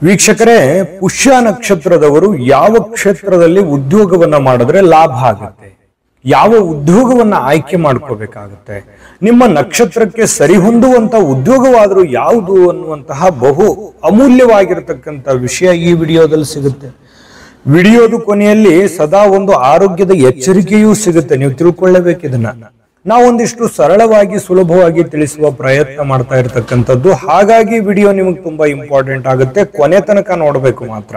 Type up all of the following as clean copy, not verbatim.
ವೀಕ್ಷಕರೇ, ಪುಷ್ಯ ನಕ್ಷತ್ರದವರು ಯಾವ ಕ್ಷೇತ್ರದಲ್ಲಿ ಉದ್ಯೋಗವನ್ನ ಮಾಡಿದ್ರೆ ಲಾಭ ಆಗುತ್ತೆ, ಯಾವ ಉದ್ಯೋಗವನ್ನ ಆಯ್ಕೆ ಮಾಡ್ಕೋಬೇಕಾಗುತ್ತೆ, ನಿಮ್ಮ ನಕ್ಷತ್ರಕ್ಕೆ ಸರಿಹೊಂದುವಂತ ಉದ್ಯೋಗವಾದರೂ ಯಾವುದು ಅನ್ನುವಂತಹ ಬಹು ಅಮೂಲ್ಯವಾಗಿರತಕ್ಕಂಥ ವಿಷಯ ಈ ವಿಡಿಯೋದಲ್ಲಿ ಸಿಗುತ್ತೆ. ವಿಡಿಯೋದ ಕೊನೆಯಲ್ಲಿ ಸದಾ ಒಂದು ಆರೋಗ್ಯದ ಎಚ್ಚರಿಕೆಯೂ ಸಿಗುತ್ತೆ. ನೀವು ತಿಳ್ಕೊಳ್ಳಬೇಕು ಇದನ್ನ. ನಾವೊಂದಿಷ್ಟು ಸರಳವಾಗಿ ಸುಲಭವಾಗಿ ತಿಳಿಸುವ ಪ್ರಯತ್ನ ಮಾಡ್ತಾ ಇರತಕ್ಕಂಥದ್ದು. ಹಾಗಾಗಿ ವಿಡಿಯೋ ನಿಮಗೆ ತುಂಬಾ ಇಂಪಾರ್ಟೆಂಟ್ ಆಗುತ್ತೆ. ಕೊನೆ ತನಕ ನೋಡ್ಬೇಕು ಮಾತ್ರ.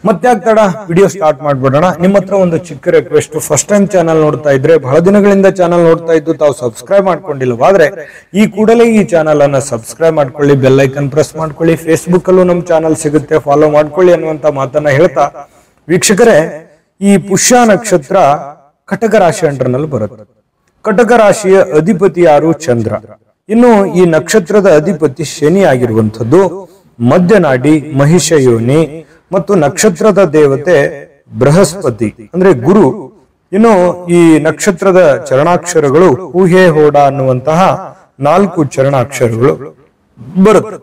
ಮತ್ತೆ ಆಗ್ತಾಡ ವಿಡಿಯೋ ಸ್ಟಾರ್ಟ್ ಮಾಡ್ಬಿಡೋಣ. ನಿಮ್ಮ ಹತ್ರ ಒಂದು ಚಿಕ್ಕ ರಿಕ್ವೆಸ್ಟ್, ಫಸ್ಟ್ ಟೈಮ್ ಚಾನಲ್ ನೋಡ್ತಾ ಇದ್ರೆ, ಬಹಳ ದಿನಗಳಿಂದ ಚಾನಲ್ ನೋಡ್ತಾ ಇದ್ದು ತಾವು ಸಬ್ಸ್ಕ್ರೈಬ್ ಮಾಡ್ಕೊಂಡಿಲ್ಲವಾದ್ರೆ ಈ ಕೂಡಲೇ ಈ ಚಾನಲ್ ಅನ್ನ ಸಬ್ಸ್ಕ್ರೈಬ್ ಮಾಡ್ಕೊಳ್ಳಿ, ಬೆಲ್ ಐಕನ್ ಪ್ರೆಸ್ ಮಾಡ್ಕೊಳ್ಳಿ. ಫೇಸ್ಬುಕ್ ಅಲ್ಲೂ ನಮ್ಮ ಚಾನಲ್ ಸಿಗುತ್ತೆ, ಫಾಲೋ ಮಾಡ್ಕೊಳ್ಳಿ ಅನ್ನುವಂತ ಮಾತನ್ನ ಹೇಳ್ತಾ, ವೀಕ್ಷಕರೇ, ಈ ಪುಷ್ಯ ನಕ್ಷತ್ರ ಕಟಕ ರಾಶಿ ಅಂಡರ್ನಲ್ಲಿ ಬರುತ್ತೆ. ಕಟಕ ರಾಶಿಯ ಅಧಿಪತಿ ಯಾರು? ಚಂದ್ರ. ಇನ್ನು ಈ ನಕ್ಷತ್ರದ ಅಧಿಪತಿ ಶನಿ ಆಗಿರುವಂಥದ್ದು. ಮಧ್ಯನಾಡಿ, ಮಹಿಷ ಯೋನಿ ಮತ್ತು ನಕ್ಷತ್ರದ ದೇವತೆ ಬೃಹಸ್ಪತಿ ಅಂದ್ರೆ ಗುರು. ಇನ್ನು ಈ ನಕ್ಷತ್ರದ ಚರಣಾಕ್ಷರಗಳು ಊಹೆ ಹೋಡ ಅನ್ನುವಂತಹ 4 ಚರಣಾಕ್ಷರಗಳು ಬರುತ್ತೆ.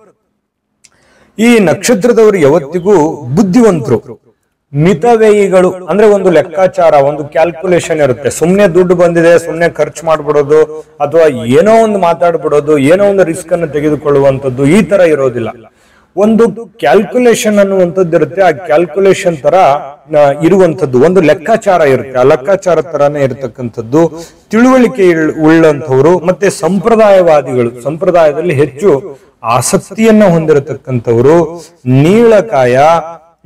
ಈ ನಕ್ಷತ್ರದವರು ಯಾವತ್ತಿಗೂ ಬುದ್ಧಿವಂತರು, ಮಿತವ್ಯಯಿಗಳು. ಅಂದ್ರೆ ಒಂದು ಲೆಕ್ಕಾಚಾರ, ಒಂದು ಕ್ಯಾಲ್ಕುಲೇಷನ್ ಇರುತ್ತೆ. ಸುಮ್ನೆ ದುಡ್ಡು ಬಂದಿದೆ, ಸುಮ್ನೆ ಖರ್ಚು ಮಾಡ್ಬಿಡೋದು ಅಥವಾ ಏನೋ ಒಂದು ಮಾತಾಡ್ಬಿಡೋದು, ಏನೋ ಒಂದು ರಿಸ್ಕ್ ಅನ್ನು ತೆಗೆದುಕೊಳ್ಳುವಂಥದ್ದು ಈ ತರ ಇರೋದಿಲ್ಲ. ಒಂದು ಕ್ಯಾಲ್ಕುಲೇಷನ್ ಅನ್ನುವಂಥದ್ದು ಇರುತ್ತೆ. ಆ ಕ್ಯಾಲ್ಕುಲೇಷನ್ ತರ ಇರುವಂತದ್ದು ಒಂದು ಲೆಕ್ಕಾಚಾರ ಇರುತ್ತೆ. ಆ ಲೆಕ್ಕಾಚಾರ ತರಾನೇ ಇರತಕ್ಕಂಥದ್ದು. ತಿಳುವಳಿಕೆ ಉಳ್ಳಂಥವ್ರು ಮತ್ತೆ ಸಂಪ್ರದಾಯವಾದಿಗಳು, ಸಂಪ್ರದಾಯದಲ್ಲಿ ಹೆಚ್ಚು ಆಸಕ್ತಿಯನ್ನ ಹೊಂದಿರತಕ್ಕಂಥವ್ರು. ನೀಳಕಾಯ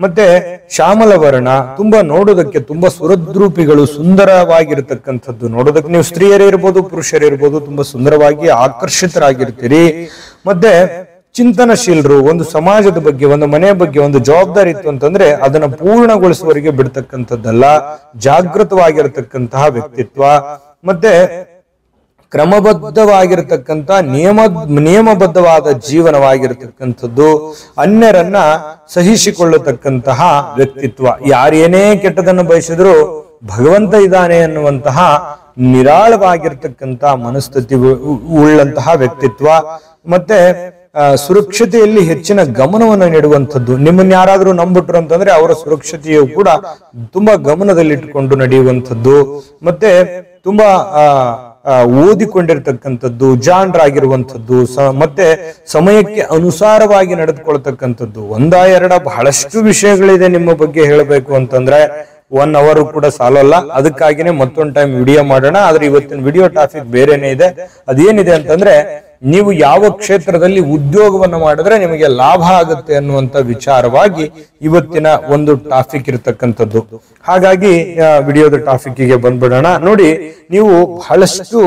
ಮತ್ತೆ ಶ್ಯಾಮಲ ವರ್ಣ, ತುಂಬಾ ನೋಡೋದಕ್ಕೆ ತುಂಬಾ ಸುರದ್ರೂಪಿಗಳು, ಸುಂದರವಾಗಿರತಕ್ಕಂಥದ್ದು. ನೋಡೋದಕ್ಕೆ ನೀವು ಸ್ತ್ರೀಯರೇ ಇರ್ಬೋದು, ಪುರುಷರೇ ಇರ್ಬೋದು, ತುಂಬಾ ಸುಂದರವಾಗಿ ಆಕರ್ಷಿತರಾಗಿರ್ತೀರಿ. ಮತ್ತೆ ಚಿಂತನಶೀಲರು. ಒಂದು ಸಮಾಜದ ಬಗ್ಗೆ, ಒಂದು ಮನೆಯ ಬಗ್ಗೆ ಒಂದು ಜವಾಬ್ದಾರಿ ಇತ್ತು ಅಂತಂದ್ರೆ ಅದನ್ನ ಪೂರ್ಣಗೊಳಿಸುವವರೆಗೆ ಬಿಡ್ತಕ್ಕಂಥದ್ದಲ್ಲ. ಜಾಗೃತವಾಗಿರತಕ್ಕಂತಹ ವ್ಯಕ್ತಿತ್ವ. ಮತ್ತೆ ಕ್ರಮಬದ್ಧವಾಗಿರತಕ್ಕಂತ ನಿಯಮಬದ್ಧವಾದ ಜೀವನವಾಗಿರತಕ್ಕಂಥದ್ದು. ಅನ್ಯರನ್ನ ಸಹಿಸಿಕೊಳ್ಳತಕ್ಕಂತಹ ವ್ಯಕ್ತಿತ್ವ. ಯಾರೇನೇ ಕೆಟ್ಟದನ್ನು ಬಯಸಿದ್ರು ಭಗವಂತ ಇದ್ದಾನೆ ಅನ್ನುವಂತಹ ನಿರಾಳವಾಗಿರ್ತಕ್ಕಂಥ ಮನಸ್ಥಿತಿ ಉಳ್ಳಂತಹ ವ್ಯಕ್ತಿತ್ವ. ಮತ್ತೆ ಸುರಕ್ಷತೆಯಲ್ಲಿ ಹೆಚ್ಚಿನ ಗಮನವನ್ನು ನೀಡುವಂಥದ್ದು. ನಿಮ್ಮನ್ನ ಯಾರಾದ್ರೂ ನಂಬಿಟ್ರು ಅಂತಂದ್ರೆ ಅವರ ಸುರಕ್ಷತೆಯು ಕೂಡ ತುಂಬಾ ಗಮನದಲ್ಲಿಟ್ಟುಕೊಂಡು ನಡೆಯುವಂಥದ್ದು. ಮತ್ತೆ ತುಂಬಾ ಓದಿಕೊಂಡಿರ್ತಕ್ಕಂಥದ್ದು, ಜಾಣರಾಗಿರುವಂಥದ್ದು, ಮತ್ತೆ ಸಮಯಕ್ಕೆ ಅನುಸಾರವಾಗಿ ನಡೆದುಕೊಳ್ತಕ್ಕಂಥದ್ದು. 1-2 ಬಹಳಷ್ಟು ವಿಷಯಗಳಿದೆ ನಿಮ್ಮ ಬಗ್ಗೆ ಹೇಳಬೇಕು ಅಂತಂದ್ರೆ 1 ಅವರ್ ಕೂಡ ಸಾಲಲ್ಲ. ಅದಕ್ಕಾಗಿನೇ ಮತ್ತೊಂದು ಟೈಮ್ ವಿಡಿಯೋ ಮಾಡೋಣ. ಆದ್ರೆ ಇವತ್ತಿನ ವಿಡಿಯೋ ಟಾಪಿಕ್ ಬೇರೆನೇ ಇದೆ. ಅದೇನಿದೆ ಅಂತಂದ್ರೆ, ನೀವು ಯಾವ ಕ್ಷೇತ್ರದಲ್ಲಿ ಉದ್ಯೋಗವನ್ನು ಮಾಡಿದ್ರೆ ನಿಮಗೆ ಲಾಭ ಆಗುತ್ತೆ ಅನ್ನುವಂತ ವಿಚಾರವಾಗಿ ಇವತ್ತಿನ ಒಂದು ಟಾಪಿಕ್ ಇರತಕ್ಕಂಥದ್ದು. ಹಾಗಾಗಿ ವಿಡಿಯೋದ ಟಾಪಿಕ್ಗೆ ಬಂದ್ಬಿಡೋಣ. ನೋಡಿ, ನೀವು ಬಹಳಷ್ಟು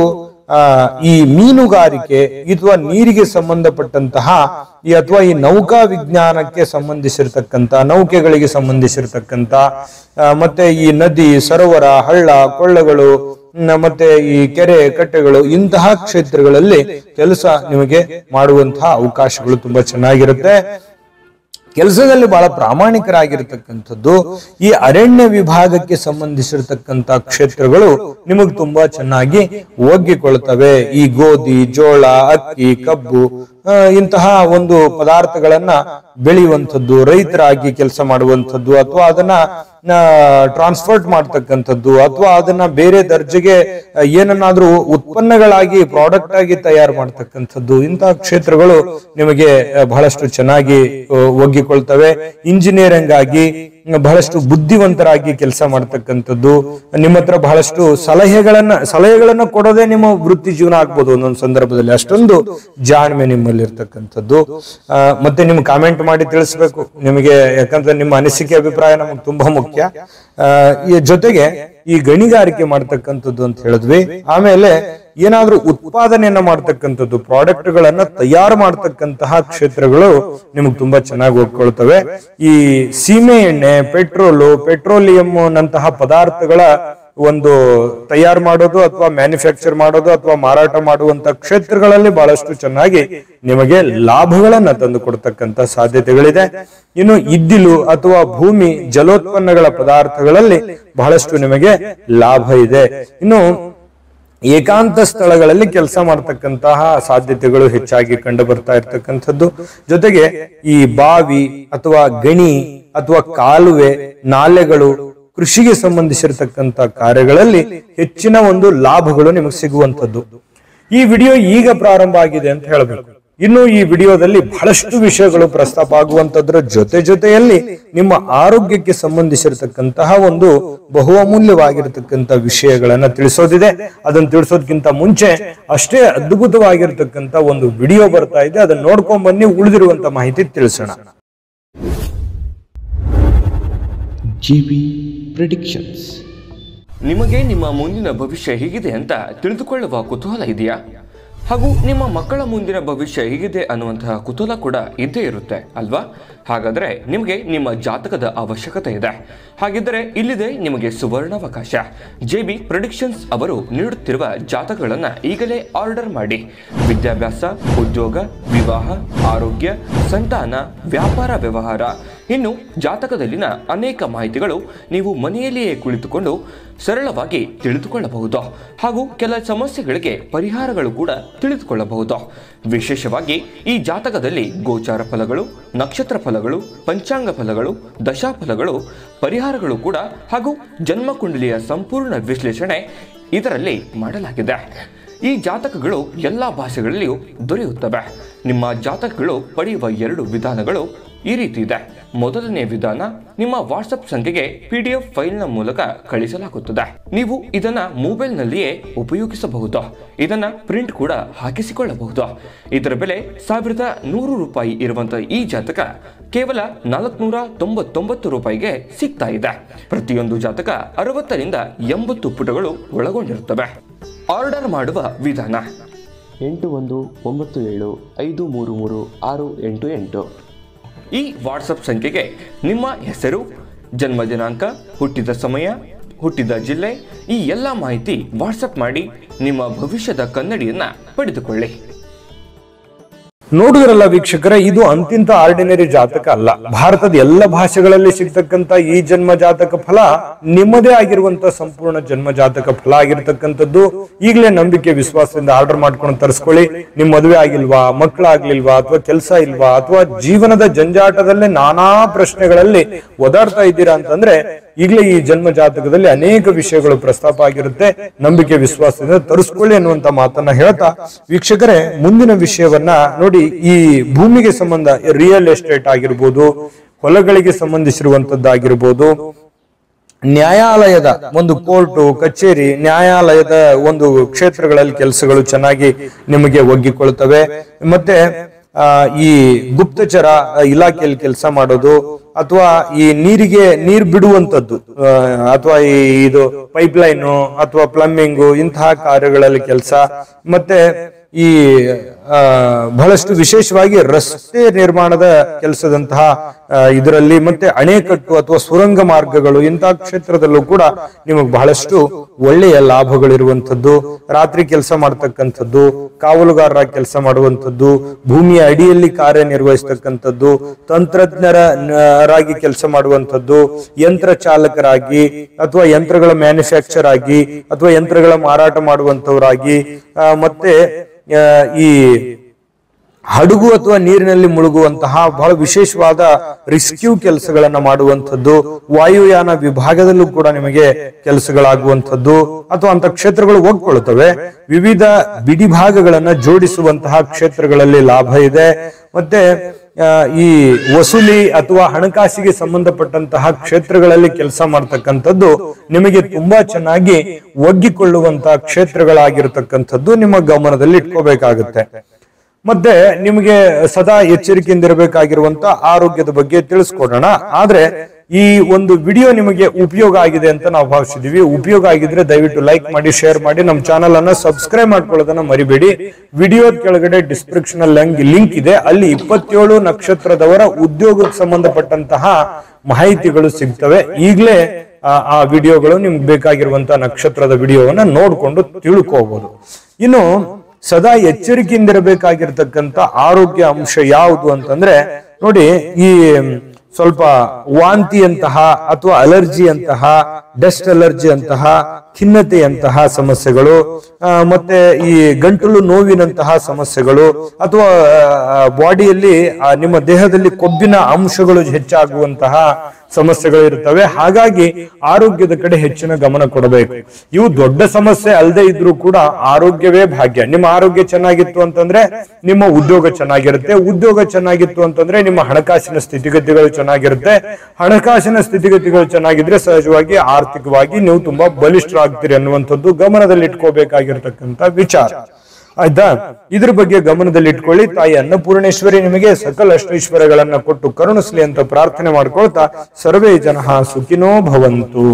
ಈ ಮೀನುಗಾರಿಕೆ ಅಥವಾ ನೀರಿಗೆ ಸಂಬಂಧಪಟ್ಟಂತಹ ಅಥವಾ ಈ ನೌಕಾ ವಿಜ್ಞಾನಕ್ಕೆ ಸಂಬಂಧಿಸಿರ್ತಕ್ಕಂಥ, ನೌಕೆಗಳಿಗೆ ಸಂಬಂಧಿಸಿರ್ತಕ್ಕಂಥ, ಮತ್ತೆ ಈ ನದಿ, ಸರೋವರ, ಹಳ್ಳ ಕೊಳ್ಳಗಳು, ಮತ್ತೆ ಈ ಕೆರೆ ಕಟ್ಟೆಗಳು, ಇಂತಹ ಕ್ಷೇತ್ರಗಳಲ್ಲಿ ಕೆಲಸ ನಿಮಗೆ ಮಾಡುವಂತಹ ಅವಕಾಶಗಳು ತುಂಬಾ ಚೆನ್ನಾಗಿರುತ್ತೆ. ಕೆಲಸದಲ್ಲಿ ಬಹಳ ಪ್ರಾಮಾಣಿಕರಾಗಿರ್ತಕ್ಕಂಥದ್ದು. ಈ ಅರಣ್ಯ ವಿಭಾಗಕ್ಕೆ ಸಂಬಂಧಿಸಿರ್ತಕ್ಕಂಥ ಕ್ಷೇತ್ರಗಳು ನಿಮಗೆ ತುಂಬಾ ಚೆನ್ನಾಗಿ ಒಗ್ಗಿಕೊಳ್ತವೆ. ಈ ಗೋಧಿ, ಜೋಳ, ಅಕ್ಕಿ, ಕಬ್ಬು ಇಂತಹ ಒಂದು ಪದಾರ್ಥಗಳನ್ನ ಬೆಳೆಯುವಂಥದ್ದು, ರೈತರಾಗಿ ಕೆಲಸ ಮಾಡುವಂಥದ್ದು, ಅಥವಾ ಅದನ್ನ ಟ್ರಾನ್ಸ್ಪೋರ್ಟ್ ಮಾಡ್ತಕ್ಕಂಥದ್ದು, ಅಥವಾ ಅದನ್ನ ಬೇರೆ ದರ್ಜೆಗೆ ಏನನ್ನಾದ್ರೂ ಉತ್ಪನ್ನಗಳಾಗಿ, ಪ್ರಾಡಕ್ಟ್ ಆಗಿ ತಯಾರು ಮಾಡ್ತಕ್ಕಂಥದ್ದು, ಇಂತಹ ಕ್ಷೇತ್ರಗಳು ನಿಮಗೆ ಬಹಳಷ್ಟು ಚೆನ್ನಾಗಿ ಒಗ್ಗಿಕೊಳ್ತವೆ. ಇಂಜಿನಿಯರಿಂಗ್ ಆಗಿ ಬಹಳಷ್ಟು ಬುದ್ಧಿವಂತರಾಗಿ ಕೆಲಸ ಮಾಡ್ತಕ್ಕಂಥದ್ದು. ನಿಮ್ಮ ಹತ್ರ ಬಹಳಷ್ಟು ಸಲಹೆಗಳನ್ನ ಕೊಡೋದೇ ನಿಮ್ಮ ವೃತ್ತಿ ಜೀವನ ಆಗ್ಬೋದು ಒಂದೊಂದು ಸಂದರ್ಭದಲ್ಲಿ. ಅಷ್ಟೊಂದು ಜಾಣ್ಮೆ ನಿಮ್ಮಲ್ಲಿ ಇರ್ತಕ್ಕಂಥದ್ದು. ಮತ್ತೆ ನಿಮ್ಗೆ ಕಾಮೆಂಟ್ ಮಾಡಿ ತಿಳಿಸ್ಬೇಕು ನಿಮಗೆ, ಯಾಕಂದ್ರೆ ನಿಮ್ಮ ಅನಿಸಿಕೆ, ಅಭಿಪ್ರಾಯ ನಮಗೆ ತುಂಬಾ ಮುಖ್ಯ. ಈ ಜೊತೆಗೆ ಈ ಗಣಿಗಾರಿಕೆ ಮಾಡ್ತಕ್ಕಂಥದ್ದು ಅಂತ ಹೇಳಿದ್ವಿ. ಆಮೇಲೆ ಏನಾದ್ರೂ ಉತ್ಪಾದನೆಯನ್ನ ಮಾಡ್ತಕ್ಕಂಥದ್ದು, ಪ್ರಾಡಕ್ಟ್ ಗಳನ್ನ ತಯಾರು ಮಾಡ್ತಕ್ಕಂತಹ ಕ್ಷೇತ್ರಗಳು ನಿಮಗೆ ತುಂಬಾ ಚೆನ್ನಾಗಿ ಒಗ್ಕೊಳ್ತವೆ. ಈ ಸೀಮೆ ಎಣ್ಣೆ, ಪೆಟ್ರೋಲಿಯಂ ನಂತಹ ಪದಾರ್ಥಗಳ ಒಂದು ತಯಾರು ಮಾಡೋದು ಅಥವಾ ಮ್ಯಾನುಫ್ಯಾಕ್ಚರ್ ಮಾಡೋದು ಅಥವಾ ಮಾರಾಟ ಮಾಡುವಂತ ಕ್ಷೇತ್ರಗಳಲ್ಲಿ ಬಹಳಷ್ಟು ಚೆನ್ನಾಗಿ ನಿಮಗೆ ಲಾಭಗಳನ್ನ ತಂದು ಕೊಡ್ತಕ್ಕಂತ ಸಾಧ್ಯತೆಗಳಿದೆ. ಇನ್ನು ಇದ್ದಿಲು ಅಥವಾ ಭೂಮಿ ಜಲೋತ್ಪನ್ನಗಳ ಪದಾರ್ಥಗಳಲ್ಲಿ ಬಹಳಷ್ಟು ನಿಮಗೆ ಲಾಭ ಇದೆ. ಇನ್ನು ಏಕಾಂತ ಸ್ಥಳಗಳಲ್ಲಿ ಕೆಲಸ ಮಾಡತಕ್ಕಂತಹ ಸಾಧ್ಯತೆಗಳು ಹೆಚ್ಚಾಗಿ ಕಂಡು ಬರ್ತಾ ಇರ್ತಕ್ಕಂಥದ್ದು. ಜೊತೆಗೆ ಈ ಬಾವಿ ಅಥವಾ ಗಣಿ ಅಥವಾ ಕಾಲುವೆ, ನಾಲೆಗಳು, ಕೃಷಿಗೆ ಸಂಬಂಧಿಸಿರತಕ್ಕಂತ ಕಾರ್ಯಗಳಲ್ಲಿ ಹೆಚ್ಚಿನ ಒಂದು ಲಾಭಗಳು ನಿಮಗೆ ಸಿಗುವಂತದ್ದು. ಈ ವಿಡಿಯೋ ಈಗ ಪ್ರಾರಂಭ ಆಗಿದೆ ಅಂತ ಹೇಳಬೇಕು. ಇನ್ನು ಈ ವಿಡಿಯೋದಲ್ಲಿ ಬಹಳಷ್ಟು ವಿಷಯಗಳು ಪ್ರಸ್ತಾಪ ಆಗುವಂತದ್ರ ಜೊತೆಯಲ್ಲಿ ನಿಮ್ಮ ಆರೋಗ್ಯಕ್ಕೆ ಸಂಬಂಧಿಸಿರತಕ್ಕಂತಹ ಒಂದು ಬಹು ಅಮೂಲ್ಯವಾಗಿರತಕ್ಕಂತ ವಿಷಯಗಳನ್ನ ತಿಳಿಸೋದಿದೆ. ಅದನ್ನು ತಿಳಿಸೋದಕ್ಕಿಂತ ಮುಂಚೆ ಅಷ್ಟೇ ಅದ್ಭುತವಾಗಿರತಕ್ಕಂತ ಒಂದು ವಿಡಿಯೋ ಬರ್ತಾ ಇದೆ, ಅದನ್ನ ನೋಡ್ಕೊಂಡ್ ಬನ್ನಿ, ಉಳಿದಿರುವಂತ ಮಾಹಿತಿ ತಿಳಿಸೋಣ. GB predictions. ನಿಮಗೆ ನಿಮ್ಮ ಮುಂದಿನ ಭವಿಷ್ಯ ಹೇಗಿದೆ ಅಂತ ತಿಳಿದುಕೊಳ್ಳುವ ಕುತೂಹಲ ಇದೆಯಾ? ಹಾಗೂ ನಿಮ್ಮ ಮಕ್ಕಳ ಮುಂದಿನ ಭವಿಷ್ಯ ಹೇಗಿದೆ ಅನ್ನುವಂತಹ ಕುತೂಹಲ ಕೂಡ ಇದ್ದೇ ಇರುತ್ತೆ ಅಲ್ವಾ? ಹಾಗಾದರೆ ನಿಮಗೆ ನಿಮ್ಮ ಜಾತಕದ ಅವಶ್ಯಕತೆ ಇದೆ. ಹಾಗಿದ್ದರೆ ಇಲ್ಲಿದೆ ನಿಮಗೆ ಸುವರ್ಣಾವಕಾಶ. JB ಪ್ರೆಡಿಕ್ಷನ್ಸ್ ಅವರು ನೀಡುತ್ತಿರುವ ಜಾತಕಗಳನ್ನು ಈಗಲೇ ಆರ್ಡರ್ ಮಾಡಿ. ವಿದ್ಯಾಭ್ಯಾಸ, ಉದ್ಯೋಗ, ವಿವಾಹ, ಆರೋಗ್ಯ, ಸಂತಾನ, ವ್ಯಾಪಾರ ವ್ಯವಹಾರ, ಇನ್ನು ಜಾತಕದಲ್ಲಿನ ಅನೇಕ ಮಾಹಿತಿಗಳು ನೀವು ಮನೆಯಲ್ಲಿಯೇ ಕುಳಿತುಕೊಂಡು ಸರಳವಾಗಿ ತಿಳಿದುಕೊಳ್ಳಬಹುದು. ಹಾಗೂ ಕೆಲ ಸಮಸ್ಯೆಗಳಿಗೆ ಪರಿಹಾರಗಳು ಕೂಡ ತಿಳಿದುಕೊಳ್ಳಬಹುದು. ವಿಶೇಷವಾಗಿ ಈ ಜಾತಕದಲ್ಲಿ ಗೋಚಾರ ಫಲಗಳು, ನಕ್ಷತ್ರ ಫಲಗಳು, ಪಂಚಾಂಗ ಫಲಗಳು, ದಶಾಫಲಗಳು, ಪರಿಹಾರಗಳು ಕೂಡ ಹಾಗೂ ಜನ್ಮಕುಂಡಲಿಯ ಸಂಪೂರ್ಣ ವಿಶ್ಲೇಷಣೆ ಇದರಲ್ಲಿ ಮಾಡಲಾಗಿದೆ. ಈ ಜಾತಕಗಳು ಎಲ್ಲ ಭಾಷೆಗಳಲ್ಲಿಯೂ ದೊರೆಯುತ್ತವೆ. ನಿಮ್ಮ ಜಾತಕಗಳು ಪಡೆಯುವ 2 ವಿಧಾನಗಳು ಈ ರೀತಿ ಇದೆ. ಮೊದಲನೇ ವಿಧಾನ, ನಿಮ್ಮ ವಾಟ್ಸಪ್ ಸಂಖ್ಯೆಗೆ PDF ಫೈಲ್ನ ಮೂಲಕ ಕಳಿಸಲಾಗುತ್ತದೆ. ನೀವು ಇದನ್ನ ಮೊಬೈಲ್ನಲ್ಲಿಯೇ ಉಪಯೋಗಿಸಬಹುದು. ಇದನ್ನ ಪ್ರಿಂಟ್ ಕೂಡ ಹಾಕಿಸಿಕೊಳ್ಳಬಹುದು. ಇದರ ಬೆಲೆ 1100 ರೂಪಾಯಿ ಇರುವಂತಹ ಈ ಜಾತಕ ಕೇವಲ 499 ರೂಪಾಯಿಗೆ ಸಿಗ್ತಾ ಇದೆ. ಪ್ರತಿಯೊಂದು ಜಾತಕ 60 ರಿಂದ 80 ಪುಟಗಳು ಒಳಗೊಂಡಿರುತ್ತವೆ. ಆರ್ಡರ್ ಮಾಡುವ ವಿಧಾನ: 8197533688. ಈ ವಾಟ್ಸಪ್ ಸಂಖ್ಯೆಗೆ ನಿಮ್ಮ ಹೆಸರು, ಜನ್ಮ ದಿನಾಂಕ, ಹುಟ್ಟಿದ ಸಮಯ, ಹುಟ್ಟಿದ ಜಿಲ್ಲೆ, ಈ ಎಲ್ಲ ಮಾಹಿತಿ ವಾಟ್ಸಪ್ ಮಾಡಿ ನಿಮ್ಮ ಭವಿಷ್ಯದ ಕನ್ನಡಿಯನ್ನ ಪಡೆದುಕೊಳ್ಳಿ. ನೋಡುವುದರಲ್ಲ ವೀಕ್ಷಕರೇ, ಇದು ಅಂತಿಂತ ಆರ್ಡಿನರಿ ಜಾತಕ ಅಲ್ಲ. ಭಾರತದ ಎಲ್ಲ ಭಾಷೆಗಳಲ್ಲಿ ಸಿಗ್ತಕ್ಕಂತ ಈ ಜನ್ಮ ಜಾತಕ ಫಲ ನಿಮ್ಮದೇ ಆಗಿರುವಂತ ಸಂಪೂರ್ಣ ಜನ್ಮ ಜಾತಕ ಫಲ ಆಗಿರ್ತಕ್ಕಂಥದ್ದು. ಈಗಲೇ ನಂಬಿಕೆ ವಿಶ್ವಾಸದಿಂದ ಆರ್ಡರ್ ಮಾಡ್ಕೊಂಡು ತರಿಸ್ಕೊಳ್ಳಿ. ನಿಮ್ ಮದುವೆ ಆಗಿಲ್ವಾ, ಮಕ್ಕಳಾಗ್ಲಿಲ್ವಾ, ಅಥವಾ ಕೆಲಸ ಇಲ್ವಾ, ಅಥವಾ ಜೀವನದ ಜಂಜಾಟದಲ್ಲೇ ನಾನಾ ಪ್ರಶ್ನೆಗಳಲ್ಲಿ ಓದಾಡ್ತಾ ಇದ್ದೀರಾ ಅಂತಂದ್ರೆ ಈಗಲೇ ಈ ಜನ್ಮ ಜಾತಕದಲ್ಲಿ ಅನೇಕ ವಿಷಯಗಳು ಪ್ರಸ್ತಾಪ ಆಗಿರುತ್ತೆ. ನಂಬಿಕೆ ವಿಶ್ವಾಸದಿಂದ ತರಿಸ್ಕೊಳ್ಳಿ ಅನ್ನುವಂತ ಮಾತನ್ನ ಹೇಳ್ತಾ ವೀಕ್ಷಕರೇ, ಮುಂದಿನ ವಿಷಯವನ್ನ ನೋಡಿ. ಈ ಭೂಮಿಗೆ ಸಂಬಂಧ, ರಿಯಲ್ ಎಸ್ಟೇಟ್ ಆಗಿರ್ಬೋದು, ಹೊಲಗಳಿಗೆ ಸಂಬಂಧಿಸಿರುವಂತದ್ದಾಗಿರ್ಬೋದು, ನ್ಯಾಯಾಲಯದ ಒಂದು ಕೋರ್ಟು, ಕಚೇರಿ, ನ್ಯಾಯಾಲಯದ ಒಂದು ಕ್ಷೇತ್ರಗಳಲ್ಲಿ ಕೆಲಸಗಳು ಚೆನ್ನಾಗಿ ನಿಮಗೆ ಒಗ್ಗಿಕೊಳ್ತವೆ. ಮತ್ತೆ ಈ ಗುಪ್ತಚರ ಇಲಾಖೆಯಲ್ಲಿ ಕೆಲಸ ಮಾಡೋದು, ಅಥವಾ ಈ ನೀರು ಬಿಡುವಂತದ್ದು, ಅಥವಾ ಇದು ಪೈಪ್ಲೈನು ಅಥವಾ ಪ್ಲಂಬಿಂಗು, ಇಂತಹ ಕಾರ್ಯಗಳಲ್ಲಿ ಕೆಲಸ, ಮತ್ತೆ ಈ ಬಹಳಷ್ಟು ವಿಶೇಷವಾಗಿ ರಸ್ತೆ ನಿರ್ಮಾಣದ ಕೆಲಸದಂತಹ ಇದರಲ್ಲಿ, ಮತ್ತೆ ಅಣೆಕಟ್ಟು ಅಥವಾ ಸುರಂಗ ಮಾರ್ಗಗಳು, ಇಂತಹ ಕ್ಷೇತ್ರದಲ್ಲೂ ಕೂಡ ನಿಮಗೆ ಬಹಳಷ್ಟು ಒಳ್ಳೆಯ ಲಾಭಗಳಿರುವಂತದ್ದು. ರಾತ್ರಿ ಕೆಲಸ ಮಾಡ್ತಕ್ಕಂಥದ್ದು, ಕಾವಲುಗಾರರಾಗಿ ಕೆಲಸ ಮಾಡುವಂಥದ್ದು, ಭೂಮಿಯ ಅಡಿಯಲ್ಲಿ ಕಾರ್ಯನಿರ್ವಹಿಸ್ತಕ್ಕಂಥದ್ದು, ತಂತ್ರಜ್ಞರಾಗಿ ಕೆಲಸ ಮಾಡುವಂಥದ್ದು, ಯಂತ್ರ ಚಾಲಕರಾಗಿ ಅಥವಾ ಯಂತ್ರಗಳ ಮ್ಯಾನುಫ್ಯಾಕ್ಚರ್ ಆಗಿ ಅಥವಾ ಯಂತ್ರಗಳ ಮಾರಾಟ ಮಾಡುವಂತವರಾಗಿ, ಮತ್ತೆ ಈ ಹಡಗು ಅಥವಾ ನೀರಿನಲ್ಲಿ ಮುಳುಗುವಂತಹ ಬಹಳ ವಿಶೇಷವಾದ ರಿಸ್ಕ್ಯೂ ಕೆಲಸಗಳನ್ನ ಮಾಡುವಂಥದ್ದು, ವಾಯುಯಾನ ವಿಭಾಗದಲ್ಲೂ ಕೂಡ ನಿಮಗೆ ಕೆಲಸಗಳಾಗುವಂಥದ್ದು ಅಥವಾ ಅಂತ ಕ್ಷೇತ್ರಗಳು ಒಗ್ಗೊಳ್ಳುತ್ತವೆ. ವಿವಿಧ ಬಿಡಿಭಾಗಗಳನ್ನ ಜೋಡಿಸುವಂತಹ ಕ್ಷೇತ್ರಗಳಲ್ಲಿ ಲಾಭ ಇದೆ. ಮತ್ತೆ ಈ ವಸೂಲಿ ಅಥವಾ ಹಣಕಾಸಿಗೆ ಸಂಬಂಧಪಟ್ಟಂತಹ ಕ್ಷೇತ್ರಗಳಲ್ಲಿ ಕೆಲಸ ಮಾಡ್ತಕ್ಕಂಥದ್ದು ನಿಮಗೆ ತುಂಬಾ ಚೆನ್ನಾಗಿ ಒಗ್ಗಿಕೊಳ್ಳುವಂತಹ ಕ್ಷೇತ್ರಗಳಾಗಿರ್ತಕ್ಕಂಥದ್ದು ನಿಮ್ಮ ಗಮನದಲ್ಲಿ ಇಟ್ಕೋಬೇಕಾಗುತ್ತೆ. ಮತ್ತೆ ನಿಮಗೆ ಸದಾ ಎಚ್ಚರಿಕೆಯಿಂದ ಇರಬೇಕಾಗಿರುವಂತ ಆರೋಗ್ಯದ ಬಗ್ಗೆ ತಿಳಿಸ್ಕೊಡೋಣ. ಆದ್ರೆ ಈ ಒಂದು ವಿಡಿಯೋ ನಿಮಗೆ ಉಪಯೋಗ ಆಗಿದೆ ಅಂತ ನಾವು ಭಾವಿಸಿದೀವಿ. ಉಪಯೋಗ ಆಗಿದ್ರೆ ದಯವಿಟ್ಟು ಲೈಕ್ ಮಾಡಿ, ಶೇರ್ ಮಾಡಿ, ನಮ್ಮ ಚಾನಲ್ ಅನ್ನ ಸಬ್ಸ್ಕ್ರೈಬ್ ಮಾಡ್ಕೊಳ್ಳೋದನ್ನ ಮರಿಬೇಡಿ. ವಿಡಿಯೋ ಕೆಳಗಡೆ ಡಿಸ್ಕ್ರಿಪ್ಷನ್ ಅಲ್ಲಿ ಲಿಂಕ್ ಇದೆ, ಅಲ್ಲಿ 27 ನಕ್ಷತ್ರದವರ ಉದ್ಯೋಗಕ್ಕೆ ಸಂಬಂಧಪಟ್ಟಂತಹ ಮಾಹಿತಿಗಳು ಸಿಗ್ತವೆ. ಈಗಲೇ ಆ ವಿಡಿಯೋಗಳು ನಿಮ್ಗೆ ಬೇಕಾಗಿರುವಂತಹ ನಕ್ಷತ್ರದ ವಿಡಿಯೋವನ್ನ ನೋಡ್ಕೊಂಡು ತಿಳ್ಕೋಬಹುದು. ಇನ್ನು ಸದಾ ಎಚ್ಚರಿಕೆಯಿಂದ ಇರಬೇಕಾಗಿರ್ತಕ್ಕಂಥ ಆರೋಗ್ಯ ಅಂಶ ಯಾವುದು ಅಂತಂದ್ರೆ ನೋಡಿ, ಈ ಸ್ವಲ್ಪ ವಾಂತಿಯಂತಹ ಅಥವಾ ಅಲರ್ಜಿ ಅಂತಹ ಡಸ್ಟ್ ಅಲರ್ಜಿ ಅಂತಹ, ಖಿನ್ನತೆಯಂತಹ ಸಮಸ್ಯೆಗಳು, ಮತ್ತೆ ಈ ಗಂಟಲು ನೋವಿನಂತಹ ಸಮಸ್ಯೆಗಳು, ಅಥವಾ ಬಾಡಿಯಲ್ಲಿ ನಿಮ್ಮ ದೇಹದಲ್ಲಿ ಕೊಬ್ಬಿನ ಅಂಶಗಳು ಹೆಚ್ಚಾಗುವಂತಹ ಸಮಸ್ಯೆಗಳು ಇರ್ತವೆ. ಹಾಗಾಗಿ ಆರೋಗ್ಯದ ಕಡೆ ಹೆಚ್ಚಿನ ಗಮನ ಕೊಡಬೇಕು. ಇವು ದೊಡ್ಡ ಸಮಸ್ಯೆ ಅಲ್ಲದೆ ಇದ್ರೂ ಕೂಡ ಆರೋಗ್ಯವೇ ಭಾಗ್ಯ. ನಿಮ್ಮ ಆರೋಗ್ಯ ಚೆನ್ನಾಗಿತ್ತು ಅಂತಂದ್ರೆ ನಿಮ್ಮ ಉದ್ಯೋಗ ಚೆನ್ನಾಗಿರುತ್ತೆ, ಉದ್ಯೋಗ ಚೆನ್ನಾಗಿತ್ತು ಅಂತಂದ್ರೆ ನಿಮ್ಮ ಹಣಕಾಸಿನ ಸ್ಥಿತಿಗತಿಗಳು ಚೆನ್ನಾಗಿರುತ್ತೆ, ಹಣಕಾಸಿನ ಸ್ಥಿತಿಗತಿಗಳು ಚೆನ್ನಾಗಿದ್ರೆ ಸಹಜವಾಗಿ ಆರ್ಥಿಕವಾಗಿ ನೀವು ತುಂಬಾ ಬಲಿಷ್ಠರಾಗ್ತೀರಿ ಅನ್ನುವಂಥದ್ದು ಗಮನದಲ್ಲಿ ಇಟ್ಕೋಬೇಕಾಗಿರ್ತಕ್ಕಂಥ ವಿಚಾರ. ಆಯ್ತಾ? ಇದ್ರ ಬಗ್ಗೆ ಗಮನದಲ್ಲಿ ಇಟ್ಕೊಳ್ಳಿ. ತಾಯಿ ಅನ್ನಪೂರ್ಣೇಶ್ವರಿ ನಿಮಗೆ ಸಕಲ ಅಷ್ಟೈಶ್ವರ್ಯಗಳನ್ನ ಕೊಟ್ಟು ಕರುಣಿಸ್ಲಿ ಅಂತ ಪ್ರಾರ್ಥನೆ ಮಾಡ್ಕೊಳ್ತಾ ಸರ್ವೇ ಜನಃ ಸುಖಿನೋ ಭವಂತು.